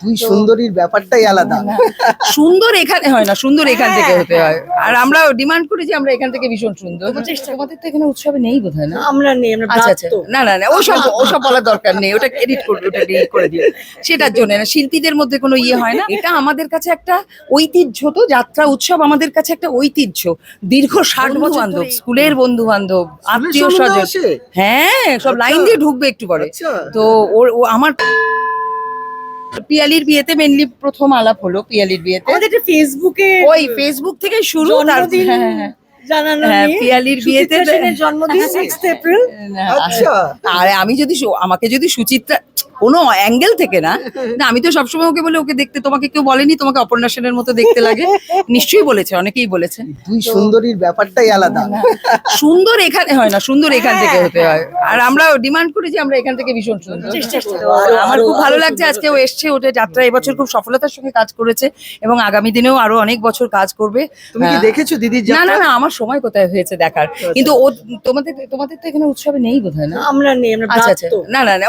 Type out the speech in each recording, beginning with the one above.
দুই সুন্দরীর ব্যাপারটাই আলাদা। সুন্দর এখানে হয় না, সুন্দর এখান থেকে হতে হয়। আর আমরা ডিমান্ড করি যে আমরা এখান থেকে ভীষণ সুন্দর। তোমাদের তো এখানে উৎসবে নেই বোধহয় না? আমরা নেই, আমরা আচ্ছা আচ্ছা, না না না, ওসব বলার দরকার নেই, ওটা এডিট করবে, ওটা ডিলিট করে দিও। সেটার জন্য না, শিল্পীদের মধ্যে কোনো ইয়ে হয় না। এটা আমাদের কাছে একটা ঐতিহ্য, তো যাত্রা উৎসব আমাদের কাছে একটা ঐতিহ্য। দীর্ঘ 60 বছর বান্ধব, স্কুলের বন্ধু বান্ধব, আত্মীয় স্বজন, হ্যাঁ সব লাইন দিয়ে ঢুকবে একটু পরে। তো ও আমার পিয়ালির বিয়েতে মেনলি প্রথম আলাপ হলো, পিয়ালির বিয়েতে আমাদের একটা ফেসবুকে ওই ফেসবুক থেকে শুরু। জন্মদিন জানানো হ্যাঁ, নিয়ে পিয়ালির বিয়েতে সুচিত্রা সেনের জন্মদিন 6 এপ্রিল। আচ্ছা। আর আমি যদি আমাকে যদি সুচিত্রা কোনো অ্যাঙ্গেল থেকে না, আমি তো সবসময় ওকে বলি, ওকে দেখতে তোমাকে কেউ বলেনি তোমাকে অপর্ণা সেনের মতো দেখতে লাগে? নিশ্চয়ই বলেছে, অনেকেই বলেছে। দুই সুন্দরীর ব্যাপারটাই আলাদা। সুন্দর এখানে হয় না, সুন্দর এখান থেকে হতে হয়। আর আমরা ডিমান্ড করি যে আমরা এখান থেকে ভীষণ সুন্দর। আমার খুব ভালো লাগছে আজকে ও এসছে, ওটা যাত্রা এবছর খুব সফলতার সঙ্গে কাজ করেছে এবং আগামী দিনেও আরো অনেক বছর কাজ করবে। তুমি কি দেখেছো দিদির না যাত্রা? না না, আমার সময় কোথায় হয়েছে দেখার। কিন্তু ও তোমাদের তো এখানে উৎসবে নেই বোধহয় না? আমরা নেই, আমরা আচ্ছা আচ্ছা, না না না,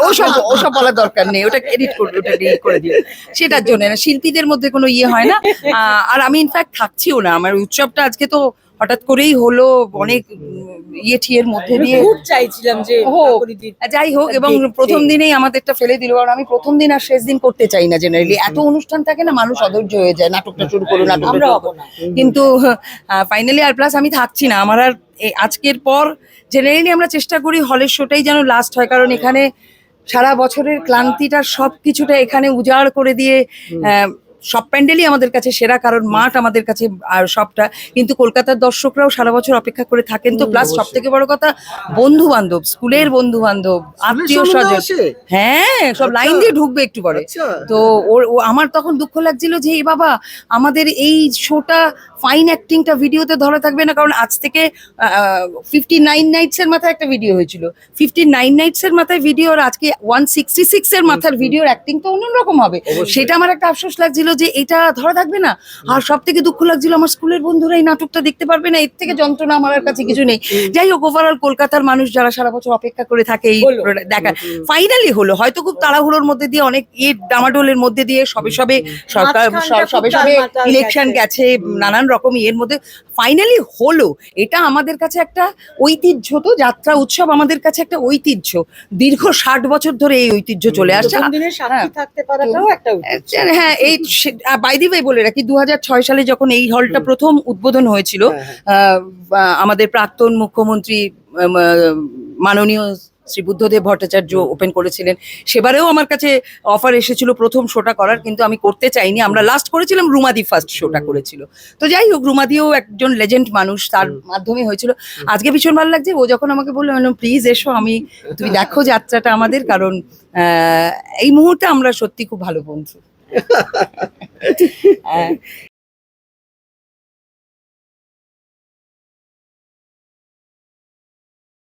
ওসব বলার দরকার নেই, ওটা এডিট করবে, ওটা ডিলিট করে দিও। সেটার জন্য না, শিল্পীদের মধ্যে কোনো ইয়ে হয় না। আর আমি ইনফ্যাক্ট থাকছিও না, আমার উৎসবটা আজকে তো হঠাৎ করেই হলো, অনেক ইয়ে ঠিয়ের মধ্যে দিয়ে। খুব চাইছিলাম যে যাই হোক, এবং প্রথম দিনেই আমাদেরটা ফেলে দিল। কারণ আমি প্রথম দিন আর শেষ দিন করতে চাই না জেনারেলি, এত অনুষ্ঠান থাকে না, মানুষ অধৈর্য হয়ে যায়, নাটকটা শুরু করো, নাটকটা হবো না। কিন্তু ফাইনালি আর প্লাস আমি থাকছি না, আমার আর আজকের পর জেনারেলি আমরা চেষ্টা করি হলের শোটাই যেন লাস্ট হয়, কারণ এখানে সারা বছরের ক্লান্তিটা সবকিছুটা এখানে উজাড় করে দিয়ে সব প্যান্ডেলই আমাদের কাছে সেরা, কারণ মাঠ আমাদের কাছে আর সবটা। কিন্তু কলকাতার দর্শকরাও সারা বছর অপেক্ষা করে থাকেন, তো প্লাস সব থেকে বড় কথা বন্ধু বান্ধব, স্কুলের বন্ধু বান্ধব, আত্মীয় স্বজন, হ্যাঁ সব লাইন দিয়ে ঢুকবে একটু পরে। তো ও আমার তখন দুঃখ লাগছিল যে এই বাবা, আমাদের এই শোটা ফাইন অ্যাক্টিংটা ভিডিওতে ধরা থাকবে না, কারণ আজ থেকে 59 নাইটস এর মাথায় একটা ভিডিও হয়েছিল, 59 নাইটস এর মাথায় ভিডিও, আর আজকে 166 এর মাথার ভিডিওর অ্যাক্টিং তো অন্যরকম হবে। সেটা আমার একটা আফসোস লাগছিল যে এটা ধরা থাকবে না। আর সব থেকে দুঃখ লাগছিল আমার স্কুলের বন্ধুরা এই নাটকটা দেখতে পারবে না, এর থেকে যন্ত্রণা আমার কাছে কিছু নেই। যাই হোক, ওভারঅল কলকাতার মানুষ যারা সারা বছর অপেক্ষা করে থাকে এই দেখা ফাইনালি হলো, হয়তো খুব তাড়াহুড়োর মধ্যে দিয়ে, অনেক ডামাডোলের মধ্যে দিয়ে, সবে সরকার সবে ইলেকশন গেছে, নানান রকম ইয়ের মধ্যে ফাইনালি হলো। এটা আমাদের কাছে একটা ঐতিহ্য, তো যাত্রা উৎসব আমাদের কাছে একটা ঐতিহ্য। দীর্ঘ 60 বছর ধরে এই ঐতিহ্য চলে আসছে। হ্যাঁ, এই বাই দি ওয়ে বলে রাখি, 2006 সালে যখন এই হলটা প্রথম উদ্বোধন হয়েছিল, আমাদের প্রাক্তন মুখ্যমন্ত্রী মাননীয় শ্রী বুদ্ধদেব ভট্টাচার্য ওপেন করেছিলেন। সেবারেও আমার কাছে অফার এসেছিল প্রথম শোটা করার, কিন্তু আমি করতে চাইনি। আমরা লাস্ট করেছিলাম, রুমাদি ফার্স্ট শোটা করেছিল। তো যাই হোক, রুমাদিও একজন লেজেন্ড মানুষ, তার মাধ্যমে হয়েছিল। আজকে ভীষণ ভালো লাগছে, ও যখন আমাকে বললো প্লিজ এসো, তুমি দেখো যাত্রাটা আমাদের, কারণ এই মুহূর্তে আমরা সত্যি খুব ভালো বন্ধু।